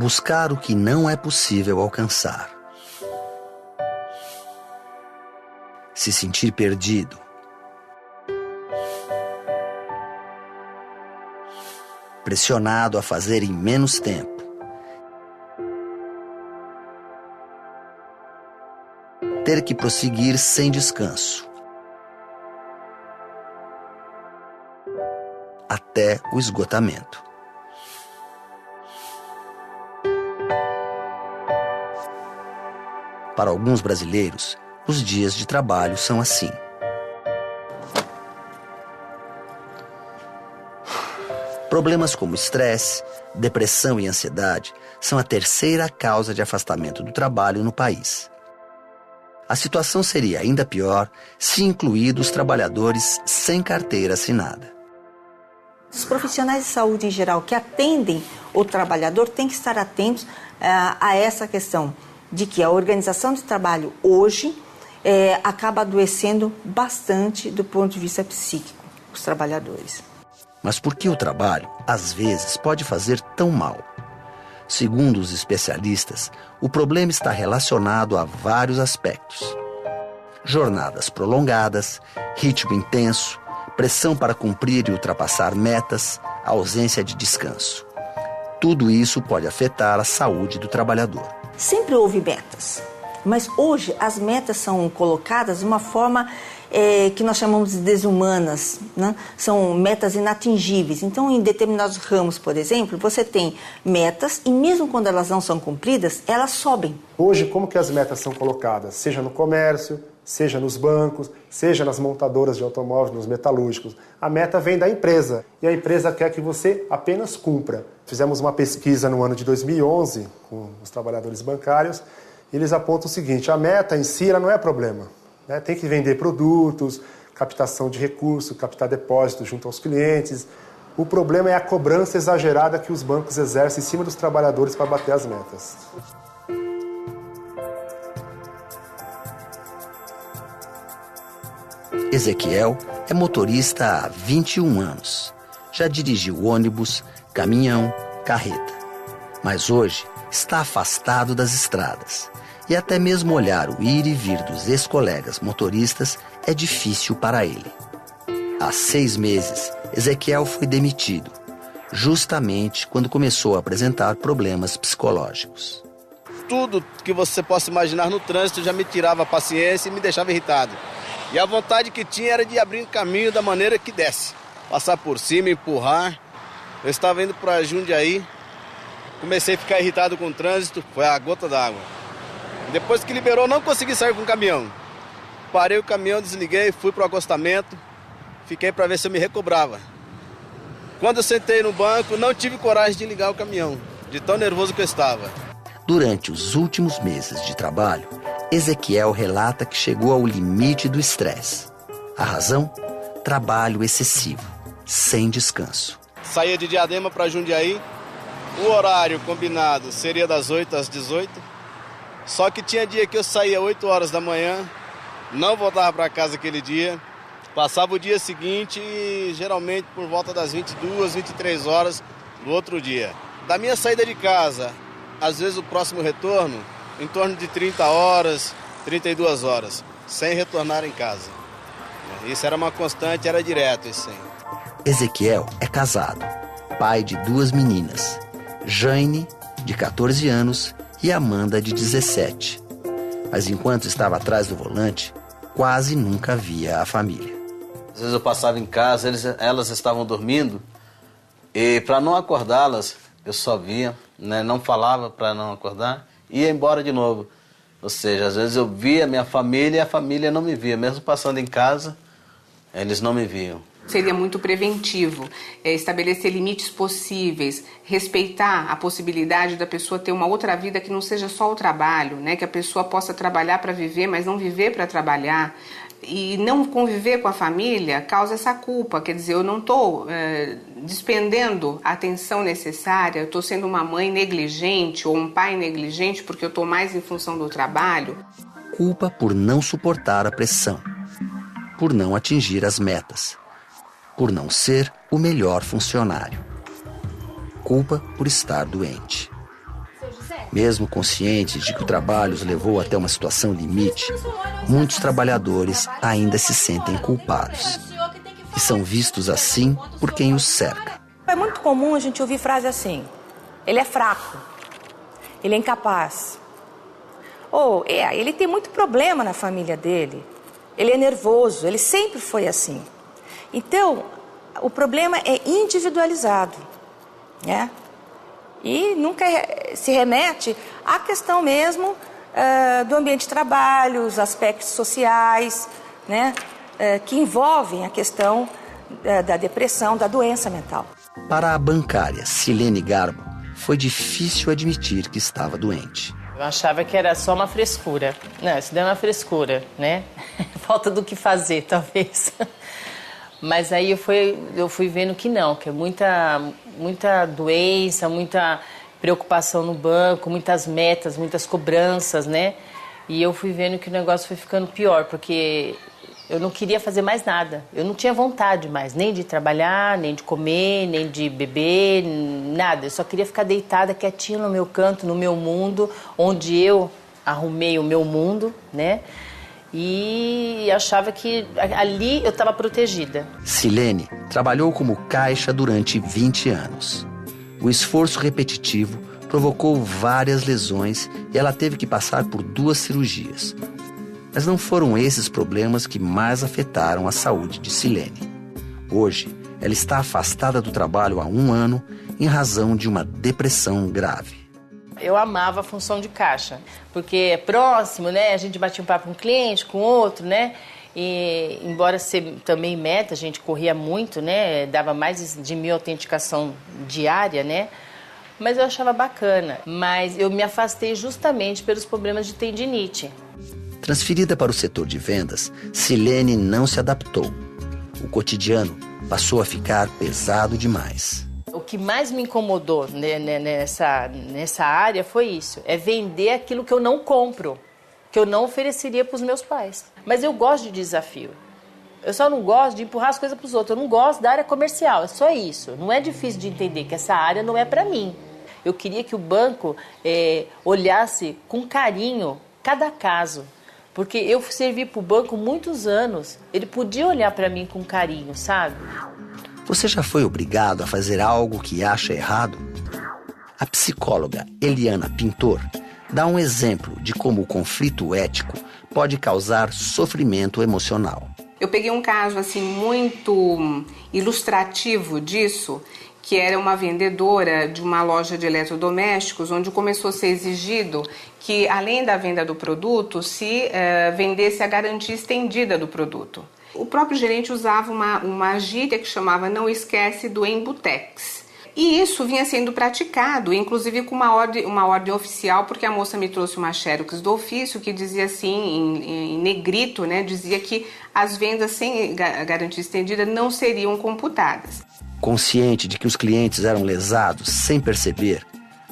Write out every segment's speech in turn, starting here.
Buscar o que não é possível alcançar. Se sentir perdido. Pressionado a fazer em menos tempo. Ter que prosseguir sem descanso. Até o esgotamento. Para alguns brasileiros, os dias de trabalho são assim. Problemas como estresse, depressão e ansiedade são a terceira causa de afastamento do trabalho no país. A situação seria ainda pior se incluídos os trabalhadores sem carteira assinada. Os profissionais de saúde em geral que atendem o trabalhador têm que estar atentos a essa questão de que a organização de trabalho hoje acaba adoecendo bastante do ponto de vista psíquico os trabalhadores. Mas por que o trabalho, às vezes, pode fazer tão mal? Segundo os especialistas, o problema está relacionado a vários aspectos. Jornadas prolongadas, ritmo intenso, pressão para cumprir e ultrapassar metas, ausência de descanso. Tudo isso pode afetar a saúde do trabalhador. Sempre houve metas, mas hoje as metas são colocadas de uma forma que nós chamamos de desumanas, né? São metas inatingíveis. Então, em determinados ramos, por exemplo, você tem metas e mesmo quando elas não são cumpridas, elas sobem. Hoje, como que as metas são colocadas? Seja no comércio, seja nos bancos, seja nas montadoras de automóveis, nos metalúrgicos. A meta vem da empresa e a empresa quer que você apenas cumpra. Fizemos uma pesquisa no ano de 2011 com os trabalhadores bancários e eles apontam o seguinte: a meta em si ela não é problema. Tem que vender produtos, captação de recursos, captar depósitos junto aos clientes. O problema é a cobrança exagerada que os bancos exercem em cima dos trabalhadores para bater as metas. Ezequiel é motorista há 21 anos. Já dirigiu ônibus, caminhão, carreta. Mas hoje está afastado das estradas. E até mesmo olhar o ir e vir dos ex-colegas motoristas é difícil para ele. Há 6 meses, Ezequiel foi demitido, justamente quando começou a apresentar problemas psicológicos. Tudo que você possa imaginar no trânsito já me tirava a paciência e me deixava irritado. E a vontade que tinha era de abrir um caminho da maneira que desse. Passar por cima, empurrar. Eu estava indo para Jundiaí, comecei a ficar irritado com o trânsito, foi a gota d'água. Depois que liberou, não consegui sair com o caminhão. Parei o caminhão, desliguei, fui para o acostamento, fiquei para ver se eu me recobrava. Quando eu sentei no banco, não tive coragem de ligar o caminhão, de tão nervoso que eu estava. Durante os últimos meses de trabalho, Ezequiel relata que chegou ao limite do estresse. A razão? Trabalho excessivo, sem descanso. Saía de Diadema para Jundiaí, o horário combinado seria das 8 às 18. Só que tinha dia que eu saía às 8 horas da manhã, não voltava para casa aquele dia, passava o dia seguinte e geralmente por volta das 22, 23 horas do outro dia. Da minha saída de casa, às vezes o próximo retorno, em torno de 30 horas, 32 horas, sem retornar em casa. Isso era uma constante, era direto isso aí. Ezequiel é casado, pai de 2 meninas, Jane, de 14 anos, e Amanda, de 17. Mas enquanto estava atrás do volante, quase nunca via a família. Às vezes eu passava em casa, elas estavam dormindo, e para não acordá-las, eu só via, né, não falava para não acordar, e ia embora de novo. Ou seja, às vezes eu via minha família e a família não me via. Mesmo passando em casa, eles não me viam. Seria muito preventivo, estabelecer limites possíveis, respeitar a possibilidade da pessoa ter uma outra vida que não seja só o trabalho, né? Que a pessoa possa trabalhar para viver, mas não viver para trabalhar. E não conviver com a família causa essa culpa, quer dizer, eu não estou despendendo a atenção necessária, eu estou sendo uma mãe negligente ou um pai negligente porque eu estou mais em função do trabalho. Culpa por não suportar a pressão, por não atingir as metas, por não ser o melhor funcionário. Culpa por estar doente. Mesmo conscientes de que o trabalho os levou até uma situação limite, muitos trabalhadores ainda se sentem culpados. E são vistos assim por quem os cerca. É muito comum a gente ouvir frase assim: ele é fraco, ele é incapaz. Ou, ele tem muito problema na família dele, ele é nervoso, ele sempre foi assim. Então, o problema é individualizado, né? E nunca se remete à questão mesmo do ambiente de trabalho, os aspectos sociais, né? Que envolvem a questão da depressão, da doença mental. Para a bancária Silene Garbo, foi difícil admitir que estava doente. Eu achava que era só uma frescura. Não, isso daí é uma frescura, né? Falta do que fazer, talvez. Mas aí eu fui vendo que não, que é muita doença, muita preocupação no banco, muitas metas, muitas cobranças, né? E eu fui vendo que o negócio foi ficando pior, porque eu não queria fazer mais nada. Eu não tinha vontade mais, nem de trabalhar, nem de comer, nem de beber, nada. Eu só queria ficar deitada, quietinha no meu canto, no meu mundo, onde eu arrumei o meu mundo, né? E achava que ali eu estava protegida. Silene trabalhou como caixa durante 20 anos. O esforço repetitivo provocou várias lesões e ela teve que passar por 2 cirurgias. Mas não foram esses problemas que mais afetaram a saúde de Silene. Hoje, ela está afastada do trabalho há 1 ano em razão de uma depressão grave. Eu amava a função de caixa, porque é próximo, né? A gente batia um papo com um cliente, com outro, né? E embora ser também meta, a gente corria muito, né? Dava mais de 1.000 autenticação diária, né? Mas eu achava bacana. Mas eu me afastei justamente pelos problemas de tendinite. Transferida para o setor de vendas, Silene não se adaptou. O cotidiano passou a ficar pesado demais. O que mais me incomodou nessa área foi isso, é vender aquilo que eu não compro, que eu não ofereceria para os meus pais. Mas eu gosto de desafio. Eu só não gosto de empurrar as coisas para os outros. Eu não gosto da área comercial, é só isso. Não é difícil de entender que essa área não é para mim. Eu queria que o banco olhasse com carinho cada caso. Porque eu servi para o banco muitos anos. Ele podia olhar para mim com carinho, sabe? Você já foi obrigado a fazer algo que acha errado? A psicóloga Eliana Pintor dá um exemplo de como o conflito ético pode causar sofrimento emocional. Eu peguei um caso assim muito ilustrativo disso, que era uma vendedora de uma loja de eletrodomésticos, onde começou a ser exigido que, além da venda do produto, se vendesse a garantia estendida do produto. O próprio gerente usava uma gíria que chamava "não esquece do Embutex". E isso vinha sendo praticado, inclusive com uma ordem oficial, porque a moça me trouxe uma xerox do ofício que dizia assim, em negrito, né, dizia que as vendas sem garantia estendida não seriam computadas. Consciente de que os clientes eram lesados sem perceber,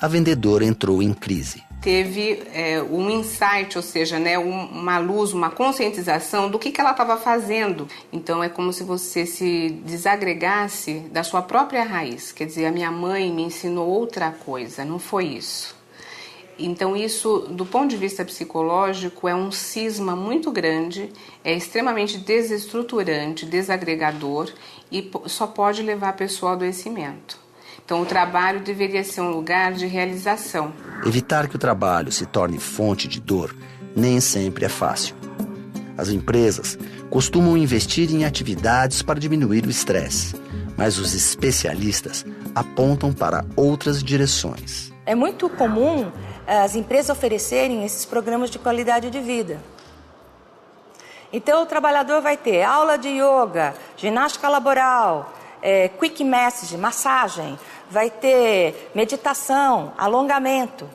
a vendedora entrou em crise. Teve um insight, ou seja, né, uma luz, uma conscientização do que ela estava fazendo. Então é como se você se desagregasse da sua própria raiz. Quer dizer, a minha mãe me ensinou outra coisa, não foi isso. Então isso, do ponto de vista psicológico, é um cisma muito grande, é extremamente desestruturante, desagregador e só pode levar a pessoa ao adoecimento. Então, o trabalho deveria ser um lugar de realização. Evitar que o trabalho se torne fonte de dor nem sempre é fácil. As empresas costumam investir em atividades para diminuir o estresse, mas os especialistas apontam para outras direções. É muito comum as empresas oferecerem esses programas de qualidade de vida. Então, o trabalhador vai ter aula de yoga, ginástica laboral, quick massage, massagem, vai ter meditação, alongamento.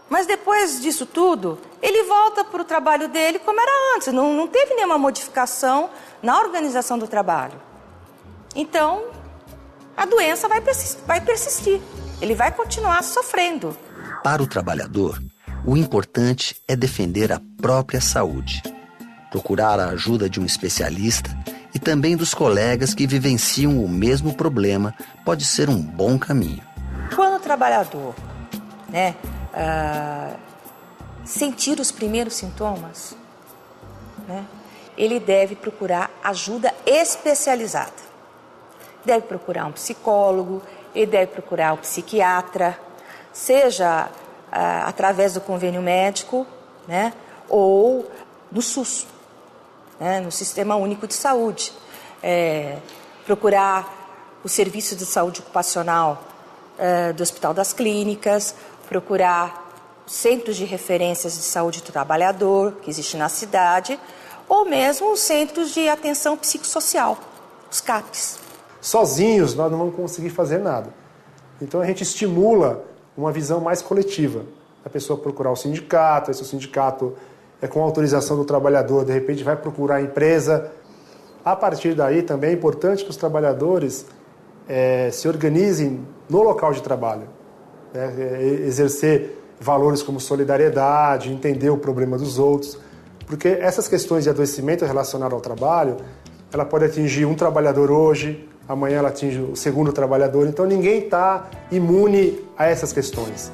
Mas depois disso tudo, ele volta para o trabalho dele como era antes, não teve nenhuma modificação na organização do trabalho. Então, a doença vai persistir, ele vai continuar sofrendo. Para o trabalhador, o importante é defender a própria saúde, procurar a ajuda de um especialista e também dos colegas que vivenciam o mesmo problema pode ser um bom caminho. Quando o trabalhador, sentir os primeiros sintomas, né, ele deve procurar ajuda especializada. Deve procurar um psicólogo, ele deve procurar um psiquiatra, seja através do convênio médico, né, ou no SUS, né, no Sistema Único de Saúde. Procurar o Serviço de Saúde Ocupacional do Hospital das Clínicas, procurar centros de referências de saúde do trabalhador que existe na cidade, ou mesmo os centros de atenção psicossocial, os CAPs. Sozinhos nós não vamos conseguir fazer nada. Então a gente estimula uma visão mais coletiva. A pessoa procurar o sindicato, se o sindicato é com autorização do trabalhador, de repente vai procurar a empresa. A partir daí também é importante que os trabalhadores se organizem no local de trabalho, né? Exercer valores como solidariedade, entender o problema dos outros, porque essas questões de adoecimento relacionado ao trabalho, ela pode atingir um trabalhador hoje, amanhã ela atinge o segundo trabalhador, então ninguém está imune a essas questões.